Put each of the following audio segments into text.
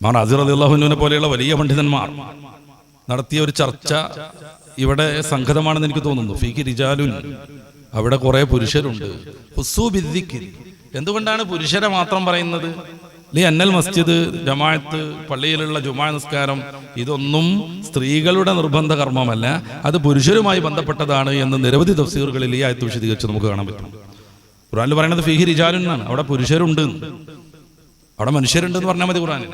റാസി റളിയല്ലാഹു അൻഹുവിനെ പോലെയുള്ള വലിയ പണ്ഡിതന്മാർ നടത്തിയ ഒരു ചർച്ച ഇവിടെ സംഗതമാണെന്ന് എനിക്ക് തോന്നുന്നു. ഫീഹി റിജാലുൻ, അവിടെ കുറെ പുരുഷരുണ്ട്. ഹുസ്സൂ ബിദ്ദിക്രി, എന്തുകൊണ്ടാണ് പുരുഷരെ മാത്രം പറയുന്നത്? ലി അന്നൽ മസ്ജിദ്, ജമാഅത്ത്, പള്ളിയിലുള്ള ജുമാ നിസ്കാരം, ഇതൊന്നും സ്ത്രീകളുടെ നിർബന്ധ കർമ്മമല്ല, അത് പുരുഷരുമായി ബന്ധപ്പെട്ടതാണ് എന്ന് നിരവധി തഫ്സീറുകളിൽ ഈ ആയത്ത് വിശദീകരിച്ച് നമുക്ക് കാണാൻ പറ്റും. ഖുർആനിൽ പറയുന്നത് ഫീഹി റിജാലുൻ എന്നാണ്, അവിടെ പുരുഷരുണ്ട്, അവിടെ മനുഷ്യരുണ്ടെന്ന് പറഞ്ഞാൽ മതി. ഖുർആനിൽ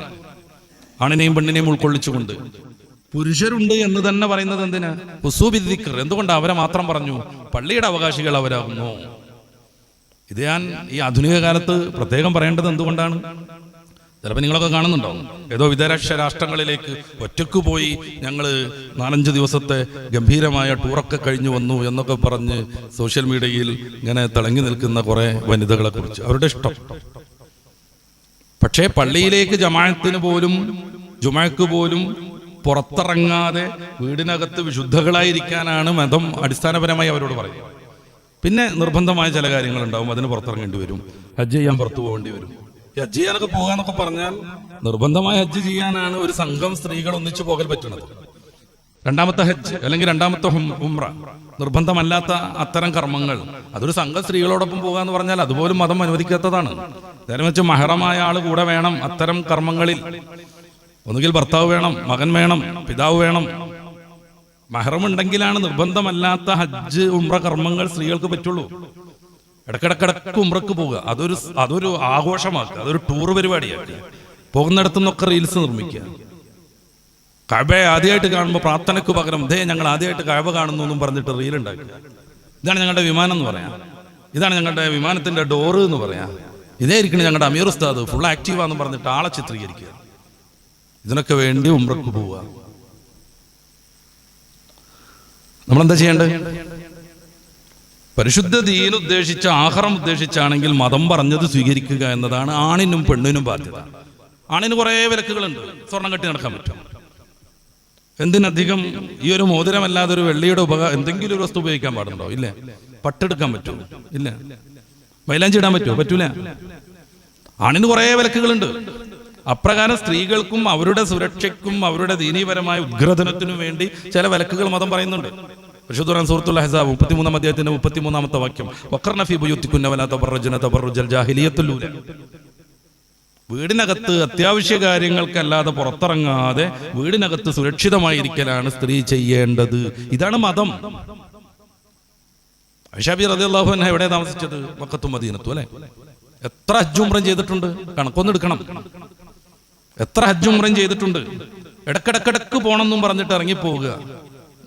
ആണിനെയും പെണ്ണിനെയും ഉൾക്കൊള്ളിച്ചുകൊണ്ട് പുരുഷരുണ്ട് എന്ന് തന്നെ പറയുന്നത് എന്തിനാ? ഹുസ്സൂ ബിദ്ദിക്ർ, എന്തുകൊണ്ട് അവരെ മാത്രം പറഞ്ഞു? പള്ളിയുടെ അവകാശികൾ അവരാകുന്നു. ഇത് ഞാൻ ഈ ആധുനിക കാലത്ത് പ്രത്യേകം പറയേണ്ടത് എന്തുകൊണ്ടാണ്? ചിലപ്പോൾ നിങ്ങളൊക്കെ കാണുന്നുണ്ടാവും, ഏതോ വിദേശ രാഷ്ട്രങ്ങളിലേക്ക് ഒറ്റക്ക് പോയി ഞങ്ങൾ 4-5 ദിവസത്തെ ഗംഭീരമായ ടൂറൊക്കെ കഴിഞ്ഞു വന്നു എന്നൊക്കെ പറഞ്ഞ് സോഷ്യൽ മീഡിയയിൽ ഇങ്ങനെ തിളങ്ങി നിൽക്കുന്ന കുറെ വനിതകളെ കുറിച്ച്, അവരുടെ ഇഷ്ടം. പക്ഷേ പള്ളിയിലേക്ക് ജമാഅത്തിന് പോലും ജുമഅക്ക് പോലും പുറത്തിറങ്ങാതെ വീടിനകത്ത് വിശുദ്ധകളായിരിക്കാനാണ് മതം അടിസ്ഥാനപരമായി അവരോട് പറയുന്നത്. പിന്നെ നിർബന്ധമായ ചില കാര്യങ്ങളുണ്ടാവും, അതിന് പുറത്തിറങ്ങേണ്ടി വരും, ഹജ്ജ് ചെയ്യാൻ പുറത്തു പോകേണ്ടി വരും. ഹജ്ജ് ചെയ്യാനൊക്കെ പോകാന്നൊക്കെ പറഞ്ഞാൽ നിർബന്ധമായ ഹജ്ജ് ചെയ്യാനാണ് ഒരു സംഘം സ്ത്രീകൾ ഒന്നിച്ചു പോകൽ പറ്റുന്നത്. രണ്ടാമത്തെ ഹജ്ജ് അല്ലെങ്കിൽ രണ്ടാമത്തെ ഉംറ, നിർബന്ധമല്ലാത്ത അത്തരം കർമ്മങ്ങൾ, അതൊരു സംഘം സ്ത്രീകളോടൊപ്പം പോകാന്ന് പറഞ്ഞാൽ അതുപോലും മതം അനുവദിക്കാത്തതാണ്. നേരെ വെച്ച് മഹറമായ ആള് കൂടെ വേണം അത്തരം കർമ്മങ്ങളിൽ. ഒന്നുകിൽ ഭർത്താവ് വേണം, മകൻ വേണം, പിതാവ് വേണം. മഹറം ഉണ്ടെങ്കിലാണ് നിർബന്ധമല്ലാത്ത ഹജ്ജ് ഉംറ കർമ്മങ്ങൾ സ്ത്രീകൾക്ക് പറ്റുള്ളൂ. ഇടക്കിടക്കിടക്ക് ഉംറക്ക് പോകുക, അതൊരു ആഘോഷമാക്കുക, അതൊരു ടൂർ പരിപാടിയാക്കുക. പോകുന്നിടത്തുനിന്നൊക്കെ റീൽസ് നിർമ്മിക്കുക. കഅബയെ ആദ്യമായിട്ട് കാണുമ്പോൾ പ്രാർത്ഥനയ്ക്ക് പകരം ഞങ്ങൾ ആദ്യമായിട്ട് കഅബ കാണുന്നു എന്നും പറഞ്ഞിട്ട് റീൽ ഉണ്ടാക്കുക. ഇതാണ് ഞങ്ങളുടെ വിമാനം എന്ന് പറയാം, ഇതാണ് ഞങ്ങളുടെ വിമാനത്തിന്റെ ഡോറ് എന്ന് പറയാം, ഇതേ ഇരിക്കണം ഞങ്ങളുടെ അമീർ ഉസ്താദ് ഫുൾ ആക്റ്റീവാന്ന് പറഞ്ഞിട്ട് ആളെ ചിത്രീകരിക്കുക. ഇതിനൊക്കെ വേണ്ടി ഉംറക്ക് പോവുക. നമ്മളെന്താ ചെയ്യേണ്ടത്? പരിശുദ്ധ ദീൻ ഉദ്ദേശിച്ച, ആഖിറം ഉദ്ദേശിച്ചാണെങ്കിൽ മതം പറഞ്ഞത് സ്വീകരിക്കുക എന്നതാണ് ആണിനും പെണ്ണിനും ബാധ്യത. ആണിന് കുറെ വിലക്കുകളുണ്ട്. സ്വർണം കെട്ടി നടക്കാൻ പറ്റും. എന്തിനധികം ഈ ഒരു മോതിരമല്ലാതെ ഒരു വെള്ളിയുടെ എന്തെങ്കിലും ഒരു വസ്തു ഉപയോഗിക്കാൻ പാടുണ്ടോ? ഇല്ല. പട്ടെടുക്കാൻ പറ്റുമോ? ഇല്ല. മൈലാഞ്ചി ഇടാൻ പറ്റുമോ? പറ്റൂല. ആണിന് കുറെ വിലക്കുകളുണ്ട്. അപ്രകാരം സ്ത്രീകൾക്കും അവരുടെ സുരക്ഷയ്ക്കും അവരുടെ ദീനീപരമായ ഉദ്ഗ്രഥനത്തിനും വേണ്ടി ചില വിലക്കുകൾ മതം പറയുന്നുണ്ട്. പരിശുദ്ധ ഖുർആൻ സൂറത്തുൽ അഹ്സാബ് 33-ാം അധ്യായത്തിന്റെ 33-ാമത്തെ വാക്യം, വഖർന ഫീ ബുയൂത്തികുന്ന വലാ തബറജ്ന തബറുജൽ ജാഹിലിയ്യത്തുൽ ഊല. വീടിനകത്ത് അത്യാവശ്യ കാര്യങ്ങൾക്കല്ലാതെ പുറത്തിറങ്ങാതെ വീടിനകത്ത് സുരക്ഷിതമായിരിക്കലാണ് സ്ത്രീ ചെയ്യേണ്ടത്. ഇതാണ് മതം. ആയിഷ റളിയല്ലാഹു അൻഹ എവിടെ താമസിച്ചത്? മക്കത്തും മദീനത്തും അല്ലെ? എത്ര ഹജ്ജും ഉംറയും ചെയ്തിട്ടുണ്ട്? കണക്കൊന്നെടുക്കണം. എത്ര ഹജ്ജും ഉംറയും ചെയ്തിട്ടുണ്ട്? ഇടക്കിടക്കിടക്ക് പോണെന്നും പറഞ്ഞിട്ട് ഇറങ്ങിപ്പോവുക.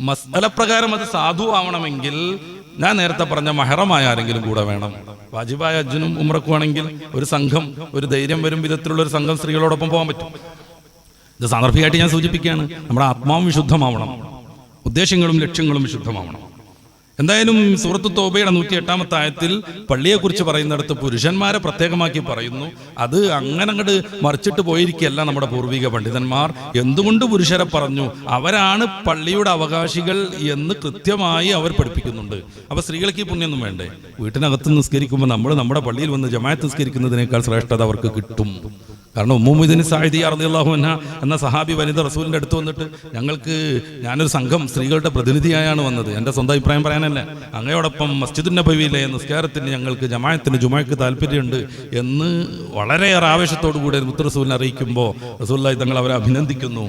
മസ്അല പ്രകാരം അത് സാധു ആവണമെങ്കിൽ ഞാൻ നേരത്തെ പറഞ്ഞ മഹറമായ ആരെങ്കിലും കൂടെ വേണം. വാജിബായ ഹജ്ജിനും ഉംറക്കും ആണെങ്കിൽ ഒരു സംഘം, ഒരു ധൈര്യം വരും വിധത്തിലുള്ള ഒരു സംഘം സ്ത്രീകളോടൊപ്പം പോകാൻ പറ്റും. ഇത് സാന്ദർഭികമായിട്ട് ഞാൻ സൂചിപ്പിക്കുകയാണ്. നമ്മുടെ ആത്മാവും വിശുദ്ധമാവണം, ഉദ്ദേശങ്ങളും ലക്ഷ്യങ്ങളും വിശുദ്ധമാവണം. എന്തായാലും സൂറത്ത് തൗബയുടെ 108-ാമത്തെ ആയത്തിൽ പള്ളിയെക്കുറിച്ച് പറയുന്നിടത്ത് പുരുഷന്മാരെ പ്രത്യേകമാക്കി പറയുന്നു. അത് അങ്ങനെ അങ്ങോട്ട് മറിച്ചിട്ട് പോയിരിക്കുകയല്ല നമ്മുടെ പൂർവിക പണ്ഡിതന്മാർ. എന്തുകൊണ്ട് പുരുഷരെ പറഞ്ഞു? അവരാണ് പള്ളിയുടെ അവകാശികൾ എന്ന് കൃത്യമായി അവർ പഠിപ്പിക്കുന്നുണ്ട്. അപ്പൊ സ്ത്രീകൾക്ക് ഈ പുണ്യൊന്നും വേണ്ടേ? വീട്ടിനകത്ത് നിസ്കരിക്കുമ്പോൾ നമ്മൾ നമ്മുടെ പള്ളിയിൽ വന്ന് ജമാഅത്ത് നിസ്കരിക്കുന്നതിനേക്കാൾ ശ്രേഷ്ഠത അവർക്ക് കിട്ടും. കാരണം ഉമ്മു മുഅ്മിനീൻ സഅദിയ്യ റളിയല്ലാഹു അൻഹ എന്ന സഹാബി വനിത റസൂലിന്റെ അടുത്ത് വന്നിട്ട്, ഞാനൊരു സംഘം സ്ത്രീകളുടെ പ്രതിനിധിയായാണ് വന്നത്, എൻ്റെ സ്വന്തം അഭിപ്രായം പറയാനല്ല, അങ്ങയോടൊപ്പം മസ്ജിദുൻ നബവിയിലെ നിസ്കാരത്തിന് ഞങ്ങൾക്ക് ജമാഅത്തിന് ജുമഅക്ക് താല്പര്യമുണ്ട് എന്ന് വളരെയേറെ ആവേശത്തോടു കൂടി മുത്ത് റസൂലിനെ അറിയിക്കുമ്പോൾ റസൂലുള്ളാഹി തങ്ങൾ അവരെ അഭിനന്ദിക്കുന്നു.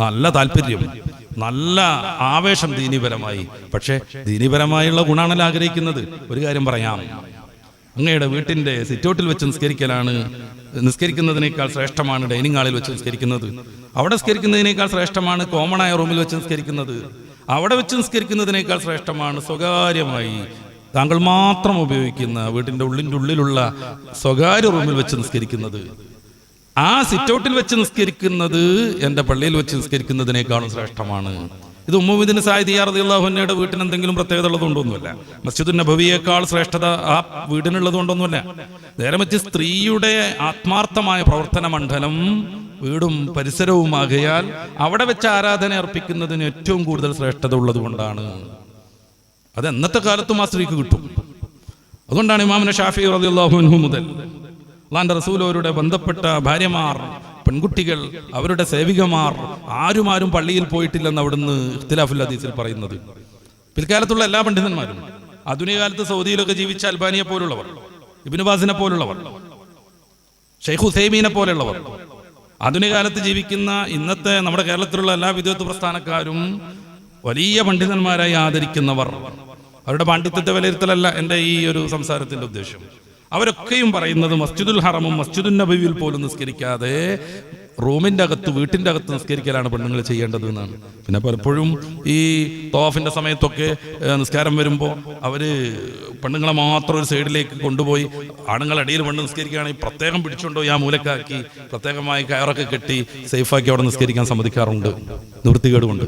നല്ല താല്പര്യം, നല്ല ആവേശം ദീനീപരമായി. പക്ഷേ ദീനീപരമായുള്ള ഗുണാണല്ലോ ആഗ്രഹിക്കുന്നത്. ഒരു കാര്യം പറയാം, അങ്ങയുടെ വീട്ടിന്റെ സിറ്റൗട്ടിൽ വെച്ച് നിസ്കരിക്കുന്നതിനേക്കാൾ ശ്രേഷ്ഠമാണ് ഡൈനിങ് ഹാളിൽ വെച്ച് നിസ്കരിക്കുന്നത്. അവിടെ നിസ്കരിക്കുന്നതിനേക്കാൾ ശ്രേഷ്ഠമാണ് കോമണായ റൂമിൽ വെച്ച് നിസ്കരിക്കുന്നത്. അവിടെ വെച്ച് നിസ്കരിക്കുന്നതിനേക്കാൾ ശ്രേഷ്ഠമാണ് സ്വകാര്യമായി താങ്കൾ മാത്രം ഉപയോഗിക്കുന്ന വീട്ടിന്റെ ഉള്ളിലുള്ള സ്വകാര്യ റൂമിൽ വെച്ച് നിസ്കരിക്കുന്നത്. ആ സിറ്റൗട്ടിൽ വെച്ച് നിസ്കരിക്കുന്നത് എൻ്റെ പള്ളിയിൽ വെച്ച് നിസ്കരിക്കുന്നതിനേക്കാളും ശ്രേഷ്ഠമാണ്. ഇത് ഉമ്മു മുഅ്മിനീൻ സഅദിയ്യ റളിയല്ലാഹു അൻഹയുടെ വീട്ടിന് എന്തെങ്കിലും പ്രത്യേകത ഉള്ളതുകൊണ്ടൊന്നുമല്ല. മസ്ജിദുൻ നബവിയേക്കാൾ ശ്രേഷ്ഠത ആ വീടിനുള്ളത് കൊണ്ടൊന്നുമല്ല. നേരെ മറിച്ച് സ്ത്രീയുടെ ആത്മാർത്ഥമായ പ്രവർത്തന മണ്ഡലം വീടും പരിസരവുമാകയാൽ അവിടെ വെച്ച് ആരാധന അർപ്പിക്കുന്നതിന് ഏറ്റവും കൂടുതൽ ശ്രേഷ്ഠത ഉള്ളത് കൊണ്ടാണ്. അത് എന്നത്തെ കാലത്തും ആ സ്ത്രീക്ക് കിട്ടും. അതുകൊണ്ടാണ് ഇമാം ഷാഫിഈ റളിയല്ലാഹു അൻഹു മുതൽ അല്ലാഹുവിന്റെ റസൂൽ അവരുടെ ബന്ധപ്പെട്ട ഭാര്യമാർ, പെൺകുട്ടികൾ, അവരുടെ സേവികമാർ ആരും പള്ളിയിൽ പോയിട്ടില്ലെന്ന് അവിടുന്ന് ഇഖ്തിലാഫുൽ ഹദീസിൽ പറയുന്നത്. പിൽക്കാലത്തുള്ള എല്ലാ പണ്ഡിതന്മാരും, ആധുനിക കാലത്ത് സൗദിയിലൊക്കെ ജീവിച്ച അൽബാനിയെ പോലുള്ളവർ, ഇബ്നു ബാസിനെ പോലുള്ളവർ, ഷെയ്ഖ് ഉസൈമീനെ പോലുള്ളവർ, ആധുനിക കാലത്ത് ജീവിക്കുന്ന ഇന്നത്തെ നമ്മുടെ കേരളത്തിലുള്ള എല്ലാ വിദ്വത്ത് പ്രസ്ഥാനക്കാരും വലിയ പണ്ഡിതന്മാരായി ആദരിക്കുന്നവർ, അവരുടെ പാണ്ഡിത്യത്തെ വിലയിരുത്തലല്ല എൻ്റെ ഈ ഒരു സംസാരത്തിന്റെ ഉദ്ദേശം. അവരൊക്കെയും പറയുന്നത് മസ്ജിദുൽ ഹറമും മസ്ജിദുൻ നബവിയിൽ പോലും നിസ്കരിക്കാതെ റൂമിന്റെ അകത്ത്, വീട്ടിന്റെ അകത്ത് നിസ്കരിക്കലാണ് പെണ്ണുങ്ങൾ ചെയ്യേണ്ടത് എന്നാണ്. പിന്നെ പലപ്പോഴും ഈ തവാഫിന്റെ സമയത്തൊക്കെ നിസ്കാരം വരുമ്പോൾ അവര് പെണ്ണുങ്ങളെ മാത്രം ഒരു സൈഡിലേക്ക് കൊണ്ടുപോയി ആണുങ്ങളുടെ ഇടയിൽ പെണ്ണ് നിസ്കരിക്കുകയാണെങ്കിൽ പ്രത്യേകം പിടിച്ചുകൊണ്ടുപോയി ആ മൂലക്കാക്കി പ്രത്യേകമായി കയറൊക്കെ കെട്ടി സേഫാക്കി അവിടെ നിസ്കരിക്കാൻ സമ്മതിക്കാറുണ്ട്, നിവൃത്തികേട് കൊണ്ട്.